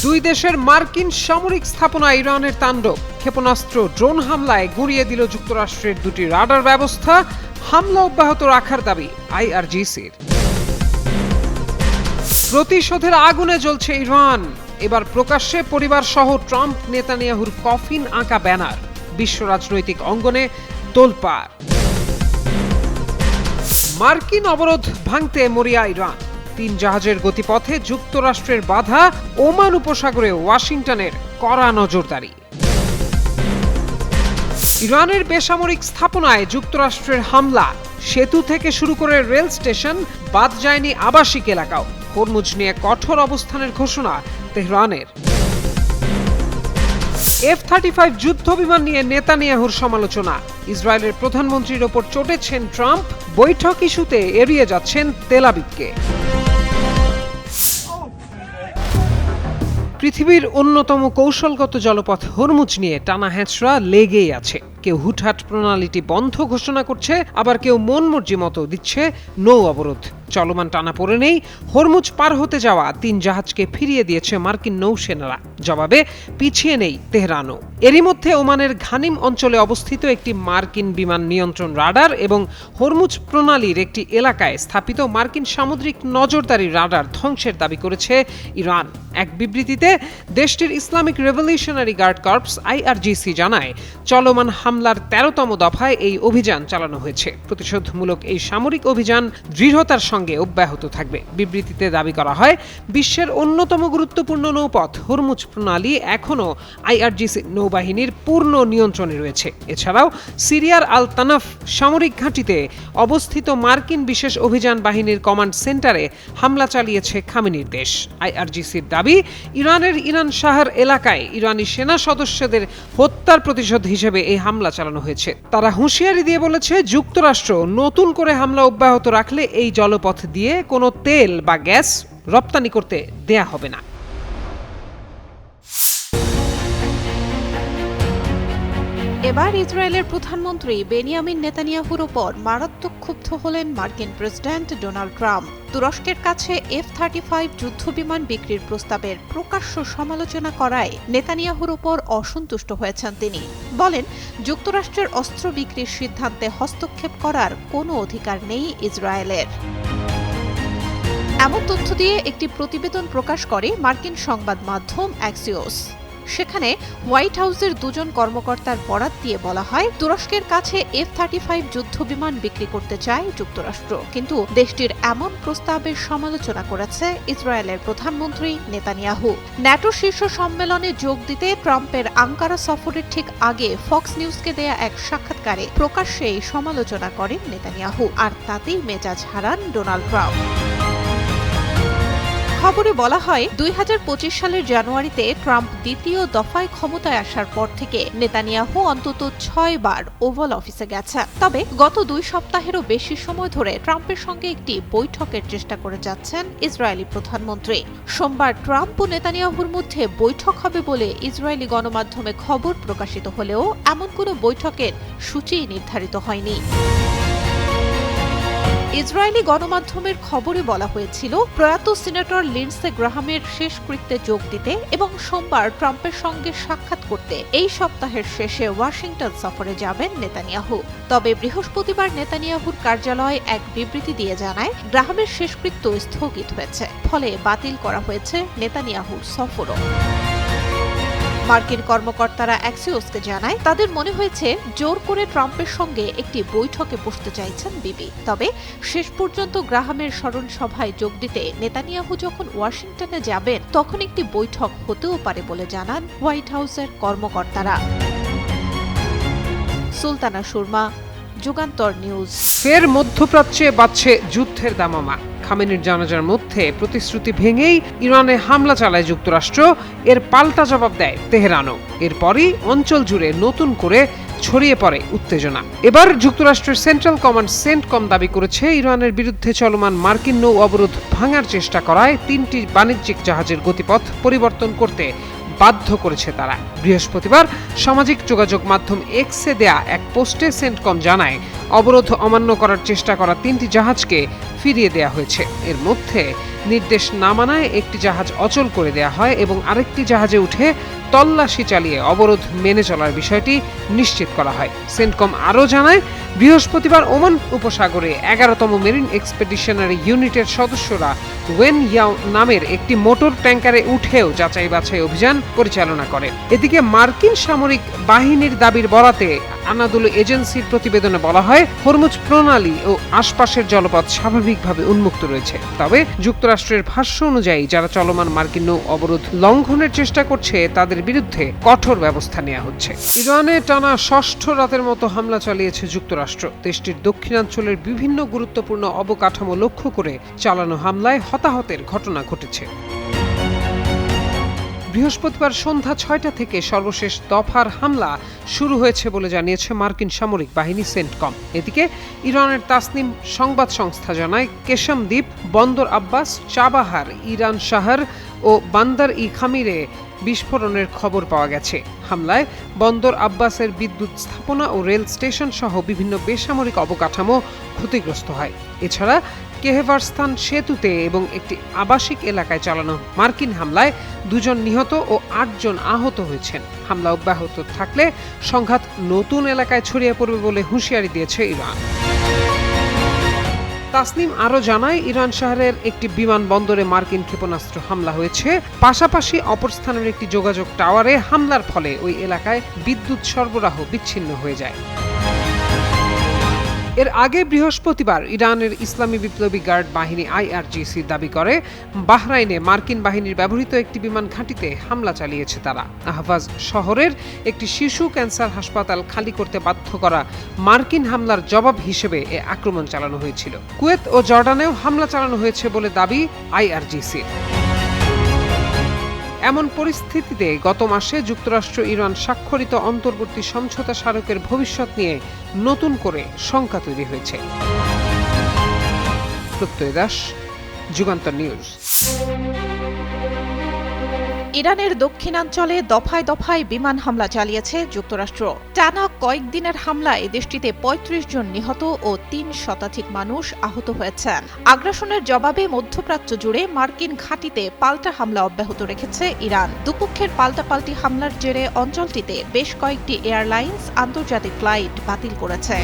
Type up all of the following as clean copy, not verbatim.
দুই দেশের মার্কিন সামরিক স্থাপনায় ইরানের তাণ্ডব, ক্ষেপণাস্ত্র ড্রোন হামলায় গুঁড়িয়ে দিল যুক্তরাষ্ট্রের দুটি রাডার ব্যবস্থা, হামলা অব্যাহত রাখার দাবি আইআরজিসির। প্রতিশোধের আগুনে জ্বলছে ইরান, এবার প্রকাশ্যে পরিবার সহ ট্রাম্প নেতানিয়াহুর কফিন আঁকা ব্যানার, বিশ্ব রাজনৈতিক অঙ্গনে তোলপাড়। মার্কিন অবরোধ ভাঙতে মরিয়া ইরান, 3 জাহাজের গতিপথে যুক্তরাষ্ট্রের বাধা, ওমান উপসাগরে ওয়াশিংটনের কড়া নজরদারি। ইরানের বেসামরিক স্থাপনায় যুক্তরাষ্ট্রের হামলা, সেতু থেকে শুরু করে রেল স্টেশন, বাদ যায়নি আবাসিক এলাকাও। হরমুজ নিয়ে কঠোর অবস্থানের ঘোষণা তেহরানের। F-35 যুদ্ধ বিমান নিয়ে নেতানিয়াহুর সমালোচনা, ইসরায়েলের প্রধানমন্ত্রীর ওপর চটেছেন ট্রাম্প, বৈঠক ইস্যুতে এড়িয়ে যাচ্ছেন তেল আবিবকে। পৃথিবীর অন্যতম কৌশলগত জলপথ হরমুজ নিয়ে টানা হ্যাঁচড়া লেগেই আছে। কেউ হুটহাট প্রণালীটি বন্ধ ঘোষণা করছে, আবার কেউ মন মর্জি মতো দিচ্ছে নৌ অবরোধ। চলমান টানা পড়ে নেই হরমুজ পার হতে যাওয়া 3 জাহাজকে ফিরিয়ে দিয়েছে মার্কিন নৌসেনারা, জবাবে পিছিয়ে নেই তেহরানও। এরই মধ্যে ওমানের ঘানিম অঞ্চলে অবস্থিত একটি মার্কিন বিমান নিয়ন্ত্রণ রাডার এবং হরমুজ প্রণালীর একটি এলাকায় স্থাপিত মার্কিন সামুদ্রিক নজরদারি রাডার ধ্বংসের দাবি করেছে ইরান। এক বিবৃতিতে দেশটির Islamic revolutionary guard corps IRGC জানায়, চলমান হামলার 13তম দফায় এই অভিযান চালানো হয়েছে। প্রতিশোধমূলক এই সামরিক অভিযান দৃঢ়তার সঙ্গে অব্যাহত থাকবে। বিবৃতিতে দাবি করা হয়, বিশ্বের অন্যতম গুরুত্বপূর্ণ নৌপথ হরমুজ প্রণালী এখনও আইআরজিসি নৌবাহিনীর পূর্ণ নিয়ন্ত্রণে রয়েছে। এছাড়াও সিরিয়ার আল তানাফ সামরিক ঘাঁটিতে অবস্থিত মার্কিন বিশেষ অভিযান বাহিনীর কমান্ড সেন্টারে হামলা চালিয়েছে খামেনির দেশ। আইআরজিসির দাবি, ইরানের ইরান শাহর এলাকায় ইরানি সেনা সদস্যদের হত্যার প্রতিশোধ হিসেবে এই হামলা চালানো হয়েছে। তারা হুঁশিয়ারি দিয়ে বলেছে, যুক্তরাষ্ট্র নতুন করে হামলা অব্যাহত রাখলে এই জলপথ দিয়ে কোনো তেল বা গ্যাস রপ্তানি করতে দেয়া হবে না। এবার ইসরায়েলের প্রধানমন্ত্রী বেনিয়ামিন নেতানিয়াহুর উপর মারাত্মক ক্ষুব্ধ হলেন মার্কিন প্রেসিডেন্ট ডোনাল্ড ট্রাম্প। তুরস্কের কাছে F-35 যুদ্ধবিমান বিক্রির প্রস্তাবের প্রকাশ্য সমালোচনা করায় নেতানিয়াহুর উপর অসন্তুষ্ট হয়েছেন তিনি। বলেন, যুক্তরাষ্ট্রের অস্ত্র বিক্রির সিদ্ধান্তে হস্তক্ষেপ করার কোনো অধিকার নেই ইসরায়েলের। এমন তথ্য দিয়ে একটি প্রতিবেদন প্রকাশ করে মার্কিন সংবাদ মাধ্যম অ্যাক্সিওস। সেখানে হোয়াইট হাউসের 2 জন কর্মকর্তার বরাত দিয়ে বলা হয়, তুরস্কের কাছে F-35 যুদ্ধবিমান বিক্রি করতে চায় যুক্তরাষ্ট্র, কিন্তু দেশটির এমন প্রস্তাবের সমালোচনা করেছে ইসরায়েলের প্রধানমন্ত্রী নেতানিয়াহু। ন্যাটো শীর্ষ সম্মেলনে যোগ দিতে ট্রাম্পের আঙ্কারা সফরের ঠিক আগে ফক্স নিউজকে দেয়া এক সাক্ষাৎকারে প্রকাশ্যে এই সমালোচনা করেন নেতানিয়াহু, আর তাতেই মেজাজ হারান ডোনাল্ড ট্রাম্প। খবরে বলা হয়, 2025 সালের জানুয়ারিতে ট্রাম্প দ্বিতীয় দফায় ক্ষমতায় আসার পর থেকে নেতানিয়াহু অন্তত 6 বার ওভাল অফিসে গেছেন। তবে গত 2 সপ্তাহেরও বেশি সময় ধরে ট্রাম্পের সঙ্গে একটি বৈঠকের চেষ্টা করে যাচ্ছেন ইসরায়েলি প্রধানমন্ত্রী। সোমবার ট্রাম্প ও নেতানিয়াহুর মধ্যে বৈঠক হবে বলে ইসরায়েলি গণমাধ্যমে খবর প্রকাশিত হলেও এমন কোনো বৈঠকের সূচি নির্ধারিত হয়নি। ইসরায়েলি গণমাধ্যমের খবরে বলা হয়েছিল, প্রয়াত সিনেটর লিন্ডসে গ্রাহামের শেষকৃত্যে যোগ দিতে এবং সোমবার ট্রাম্পের সঙ্গে সাক্ষাৎ করতে এই সপ্তাহের শেষে ওয়াশিংটন সফরে যাবেন নেতানিয়াহু। তবে বৃহস্পতিবার নেতানিয়াহুর কার্যালয় এক বিবৃতি দিয়ে জানায়, গ্রাহামের শেষকৃত্য স্থগিত হয়েছে, ফলে বাতিল করা হয়েছে নেতানিয়াহুর সফরও। মার্কিন কর্মকর্তারা অ্যাক্সিওসকে জানায়, তাদের মনে হয়েছে জোর করে ট্রাম্পের সঙ্গে একটি বৈঠকে বসতে চাইছেন বিবি। তবে শেষ পর্যন্ত গ্রাহামের স্মরণ সভায় যোগ দিতে নেতানিয়াহু যখন ওয়াশিংটনে যাবেন, তখন একটি বৈঠক হতেও পারে বলে জানান হোয়াইট হাউসের কর্মকর্তারা। সুলতানা সুরমা, যুগান্তর নিউজ। ফের মধ্যপ্রাচ্যে বাড়ছে যুদ্ধের দামামা। খামেনির জানাজার মধ্যে প্রতিশ্রুতি ভেঙেই ইরানে হামলা চালায় যুক্তরাষ্ট্র, এর পাল্টা জবাব দেয় তেহরানও। এরপরই অঞ্চল জুড়ে নতুন করে ছড়িয়ে পড়ে উত্তেজনা। এবার যুক্তরাষ্ট্রের সেন্ট্রাল কমান্ড সেন্টকম দাবি করেছে, ইরানের বিরুদ্ধে চলমান মার্কিন নৌ অবরোধ ভাঙার চেষ্টা করায় 3টি বাণিজ্যিক জাহাজের গতিপথ পরিবর্তন করতে বাধ্য করেছে তারা। বৃহস্পতিবার সামাজিক যোগাযোগ মাধ্যম এক্সে দেয়া এক পোস্টে সেন্টকম জানায়, অবরোধ অমান্য করার চেষ্টা করা 3টি জাহাজকে ফিরিয়ে দেয়া হয়েছে। এর মধ্যে নির্দেশ না মানায় একটি জাহাজ অচল করে দেয়া হয় এবং আরেকটি জাহাজে উঠে তল্লাশি চালিয়ে অবরোধ মেনে চলার বিষয়টি নিশ্চিত করা হয়। সেন্টকম আরও জানায়, বৃহস্পতিবার ওমান উপসাগরে 11তম মেরিন এক্সপেডিশনারি ইউনিটের সদস্যরা ওয়েন ইয়াও নামের একটি মোটর ট্যাঙ্কারে উঠেও যাচাই বাছাই অভিযান পরিচালনা করে। এদিকে মার্কিন সামরিক বাহিনীর দাবির বরাতে আনাদোলু এজেন্সির প্রতিবেদনে বলা হয়, হরমুজ প্রণালী ও আশপাশের জলপথ স্বাভাবিকভাবে উন্মুক্ত রয়েছে। তবে যুক্তরাষ্ট্রের ভাষ্য অনুযায়ী যারা চলমান মার্কিন নৌ অবরোধ লঙ্ঘনের চেষ্টা করছে তাদের বিরুদ্ধে কঠোর ব্যবস্থা নেওয়া হচ্ছে। ইরানে টানা 6ষ্ঠ রাতের মতো হামলা চালিয়েছে যুক্তরাষ্ট্র। দেশটির দক্ষিণাঞ্চলের বিভিন্ন গুরুত্বপূর্ণ অবকাঠামো লক্ষ্য করে চালানো হামলায় হতাহতের ঘটনা ঘটেছে। বৃহস্পতিবার সন্ধ্যা 6টা থেকে সর্বশেষ দফার হামলা শুরু হয়েছে বলে জানিয়েছে মার্কিন সামরিক বাহিনী সেন্টকম। এদিকে ইরানের তাসনিম সংবাদ সংস্থা জানায়, কেশম দ্বীপ, বন্দর আব্বাস, চাবাহার, ইরান শাহর ও বান্দার ই খামিরে বিস্ফোরণের খবর পাওয়া গেছে। হামলায় বন্দর আব্বাসের বিদ্যুৎ স্থাপনা ও রেল স্টেশন সহ বিভিন্ন বেসামরিক অবকাঠামো ক্ষতিগ্রস্ত হয়। এছাড়া কেহেভারস্তান সেতুতে এবং একটি আবাসিক এলাকায় চালানো মার্কিন হামলায় 2 জন নিহত ও 8 জন আহত হয়েছেন। হামলা অব্যাহত থাকলে সংঘাত নতুন এলাকায় ছড়িয়ে পড়বে বলে হুঁশিয়ারি দিয়েছে ইরান। তাসনিম আরও জানায়, ইরান শহরের একটি বিমানবন্দরে মার্কিন ক্ষেপণাস্ত্র হামলা হয়েছে। পাশাপাশি অপর স্থানের একটি যোগাযোগ টাওয়ারে হামলার ফলে ওই এলাকায় বিদ্যুৎ সরবরাহ বিচ্ছিন্ন হয়ে যায়। এর আগে বৃহস্পতিবার ইরানের ইসলামী বিপ্লবী গার্ড বাহিনী IRGC দাবি করে, বাহরাইনে মার্কিন বাহিনীর ব্যবহৃত একটি বিমান ঘাঁটিতে হামলা চালিয়েছে তারা। আহভাজ শহরের একটি শিশু ক্যান্সার হাসপাতাল খালি করতে বাধ্য করা মার্কিন হামলার জবাব হিসেবে এ আক্রমণ চালানো হয়েছিল। কুয়েত ও জর্ডানেও হামলা চালানো হয়েছে বলে দাবি IRGC। এমন পরিস্থিতিতে গত মাসে যুক্তরাষ্ট্র ইরান স্বাক্ষরিত অন্তর্বর্তী সমঝোতা স্মারকের ভবিষ্যৎ নিয়ে নতুন করে শঙ্কা তৈরি হয়েছে। প্রত্যয় দাস, যুগান্তর নিউজ। ইরানের দক্ষিণাঞ্চলে দফায় দফায় বিমান হামলা চালিয়েছে যুক্তরাষ্ট্র। টানা কয়েকদিনের হামলায় দেশটিতে 35 জন নিহত ও 3 শতাধিক মানুষ আহত হয়েছেন। আগ্রাসনের জবাবে মধ্যপ্রাচ্য জুড়ে মার্কিন ঘাঁটিতে পাল্টা হামলা অব্যাহত রেখেছে ইরান। দুপক্ষের পাল্টাপাল্টি হামলার জেরে অঞ্চলটিতে বেশ কয়েকটি এয়ারলাইন্স আন্তর্জাতিক ফ্লাইট বাতিল করেছে।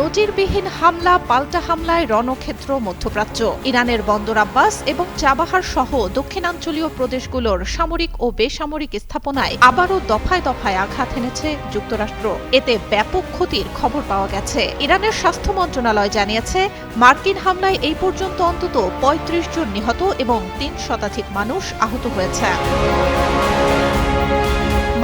নজিরবিহীন হামলা পাল্টা হামলায় রণক্ষেত্র মধ্যপ্রাচ্য। ইরানের বন্দর আব্বাস এবং চাবাহার সহ দক্ষিণাঞ্চলীয় প্রদেশগুলোর সামরিক ও বেসামরিক স্থাপনায় আবারও দফায় দফায় আঘাত এনেছে যুক্তরাষ্ট্র। এতে ব্যাপক ক্ষতির খবর পাওয়া গেছে। ইরানের স্বাস্থ্য মন্ত্রণালয় জানিয়েছে, মার্কিন হামলায় এই পর্যন্ত অন্তত 35 জন নিহত এবং 3 শতাধিক মানুষ আহত হয়েছে।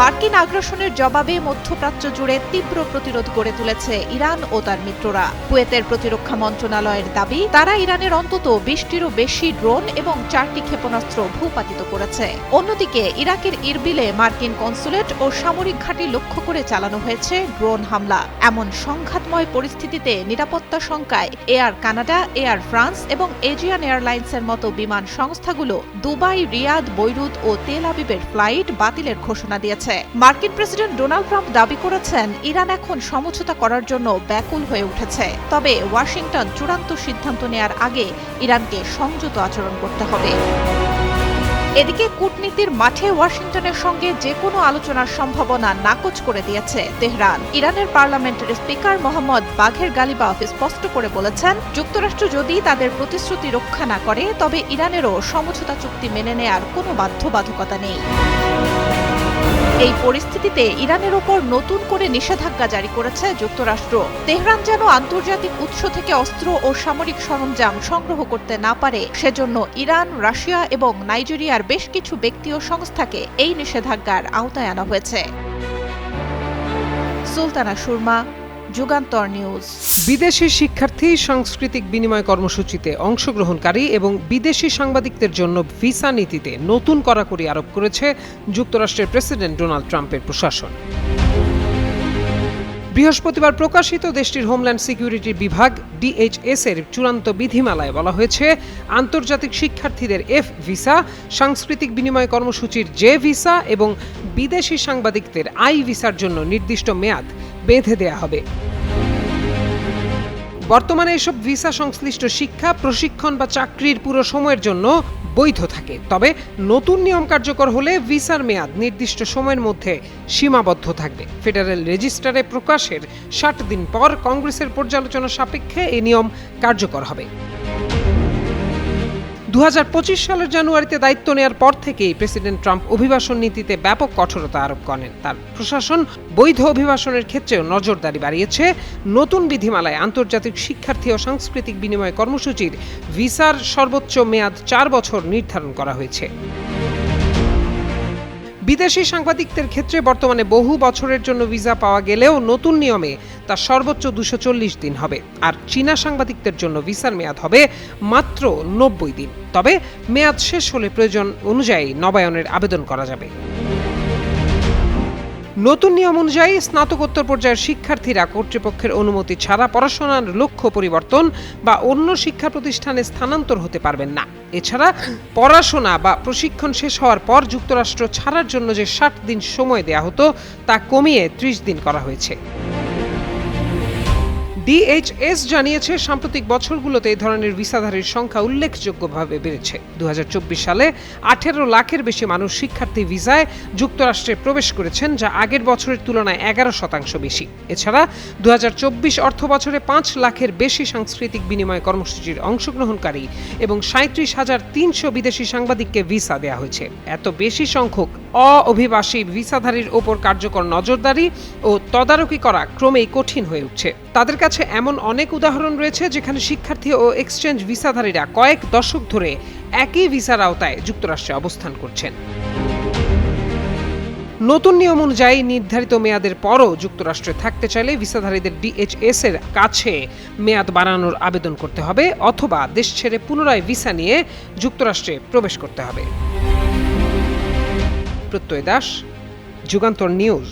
মার্কিন আগ্রাসনের জবাবে মধ্যপ্রাচ্য জুড়ে তীব্র প্রতিরোধ গড়ে তুলেছে ইরান ও তার মিত্ররা। কুয়েতের প্রতিরক্ষা মন্ত্রণালয়ের দাবি, তারা ইরানের অন্তত 20টিরও বেশি ড্রোন এবং 4টি ক্ষেপণাস্ত্র ভূপাতিত করেছে। অন্যদিকে ইরাকের ইরবিলে মার্কিন কনসুলেট ও সামরিক ঘাঁটি লক্ষ্য করে চালানো হয়েছে ড্রোন হামলা। এমন সংঘাতময় পরিস্থিতিতে নিরাপত্তা শঙ্কায় এয়ার কানাডা, এয়ার ফ্রান্স এবং এজিয়ান এয়ারলাইন্সের মতো বিমান সংস্থাগুলো দুবাই, রিয়াদ, বৈরুত ও তেল আবিবের ফ্লাইট বাতিলের ঘোষণা দিয়েছে। মার্কিন প্রেসিডেন্ট ডোনাল্ড ট্রাম্প দাবি করেছেন, ইরান এখন সমঝোতা করার জন্য ব্যাকুল হয়ে উঠেছে। তবে ওয়াশিংটন চূড়ান্ত সিদ্ধান্ত নেয়ার আগে ইরানকে সংযত আচরণ করতে হবে। এদিকে কূটনীতির মাঠে ওয়াশিংটনের সঙ্গে যে কোনো আলোচনার সম্ভাবনা নাকচ করে দিয়েছে তেহরান। ইরানের পার্লামেন্টের স্পিকার মোহাম্মদ বাঘের গালিবাফ স্পষ্ট করে বলেছেন, যুক্তরাষ্ট্র যদি তাদের প্রতিশ্রুতি রক্ষা না করে তবে ইরানেরও সমঝোতা চুক্তি মেনে নেয়ার কোনো বাধ্যবাধকতা নেই। এই পরিস্থিতিতে ইরানের ওপর নতুন করে নিষেধাজ্ঞা জারি করেছে যুক্তরাষ্ট্র। তেহরান যেন আন্তর্জাতিক উৎস থেকে অস্ত্র ও সামরিক সরঞ্জাম সংগ্রহ করতে না পারে, সেজন্য ইরান, রাশিয়া এবং নাইজেরিয়ার বেশ কিছু ব্যক্তি ও সংস্থাকে এই নিষেধাজ্ঞার আওতায় আনা হয়েছে। সুলতানা সুরমা, যুগান্তর নিউজ। বিদেশি শিক্ষার্থী সাংস্কৃতিক বিনিময় কর্মসূচিতে অংশগ্রহণকারী এবং বিদেশি সাংবাদিকদের জন্য ভিসা নীতিতে নতুন কড়াকড়ি আরোপ করেছে যুক্তরাষ্ট্রের প্রেসিডেন্ট ডোনাল্ড ট্রাম্পের প্রশাসন। বৃহস্পতিবার প্রকাশিত দেশটির হোমল্যান্ড সিকিউরিটি বিভাগ DHS এর চূড়ান্ত বিধিমালায় বলা হয়েছে, আন্তর্জাতিক শিক্ষার্থীদের F ভিসা, সাংস্কৃতিক বিনিময় কর্মসূচির J ভিসা এবং বিদেশি সাংবাদিকদের I ভিসার জন্য নির্দিষ্ট মেয়াদ বেঁধে দেয়া হবে। বর্তমানে এসব ভিসা সংশ্লিষ্ট শিক্ষা, প্রশিক্ষণ বা চাকরির পুরো সময়ের জন্য বৈধ থাকে। তবে নতুন নিয়ম কার্যকর হলে ভিসার মেয়াদ নির্দিষ্ট সময়ের মধ্যে সীমাবদ্ধ থাকবে। ফেডারেল রেজিস্টারে প্রকাশের 60 দিন পর কংগ্রেসের পর্যালোচনা সাপেক্ষে এই নিয়ম কার্যকর হবে। 2025 সালের জানুয়ারিতে দায়িত্ব নেয়ার পর থেকেই প্রেসিডেন্ট ট্রাম্প অভিবাসন নীতিতে ব্যাপক কঠোরতা আরোপ করেন। তার প্রশাসন বৈধ অভিবাসনের ক্ষেত্রেও নজরদারি বাড়িয়েছে। নতুন বিধিমালায় আন্তর্জাতিক শিক্ষার্থী ও সাংস্কৃতিক বিনিময় কর্মসূচির ভিসার সর্বোচ্চ মেয়াদ 4 বছর নির্ধারণ করা হয়েছে। বিদেশি সাংবাদিকদের ক্ষেত্রে বর্তমানে বহু বছরের জন্য ভিসা পাওয়া গেলেও নতুন নিয়মে তা সর্বোচ্চ 240 দিন হবে। আর চীনা সাংবাদিকদের জন্য ভিসার মেয়াদ হবে মাত্র 90 দিন। তবে মেয়াদ শেষ হলে প্রয়োজন অনুযায়ী নবায়নের আবেদন করা যাবে। নতুন নিয়ম অনুযায়ী স্নাতকোত্তর পর্যায়ের শিক্ষার্থীরা কর্তৃপক্ষের অনুমতি ছাড়া পড়াশোনার লক্ষ্য পরিবর্তন বা অন্য শিক্ষা প্রতিষ্ঠানে স্থানান্তর হতে পারবেন না। এছাড়া পড়াশোনা বা প্রশিক্ষণ শেষ হওয়ার পর যুক্তরাষ্ট্র ছাড়ার জন্য যে 60 দিন সময় দেয়া হতো তা কমিয়ে 30 দিন করা হয়েছে। ডিএইচএস জানিয়েছে সাম্প্রতিক বছরগুলোতে এই ধরনের ভিসাধারীর সংখ্যা উল্লেখযোগ্যভাবে বেড়েছে। 2024 সালে 18 লাখের বেশি মানুষ শিক্ষার্থী ভিসায় যুক্তরাষ্ট্রে প্রবেশ করেছেন, যা আগের বছরের তুলনায় 11% বেশি। এছাড়া 2024 অর্থ বছরে 5 লাখের বেশি সাংস্কৃতিক বিনিময় কর্মসূচির অংশগ্রহণকারী এবং 37,300 বিদেশি সাংবাদিককে ভিসা দেওয়া হয়েছে। এত বেশি সংখ্যক অভিবাসী ভিসাধারীর ওপর কার্যকর নজরদারি ও তদারকি করা ক্রমেই কঠিন হয়ে উঠছে। তাদের কাছে এমন অনেক উদাহরণ রয়েছে যেখানে শিক্ষার্থী ও এক্সচেঞ্জ ভিসাধারীরা কয়েক দশক ধরে একই ভিসার আওতায় যুক্তরাষ্ট্রে অবস্থান করছেন। নতুন নিয়ম অনুযায়ী নির্ধারিত মেয়াদের পরও যুক্তরাষ্ট্রে থাকতে চাইলে ভিসাধারীদের ডিএইচএস এর কাছে মেয়াদ বাড়ানোর আবেদন করতে হবে অথবা দেশ ছেড়ে পুনরায় ভিসা নিয়ে যুক্তরাষ্ট্রে প্রবেশ করতে হবে। প্রত্যয় দাস, যুগান্তর নিউজ।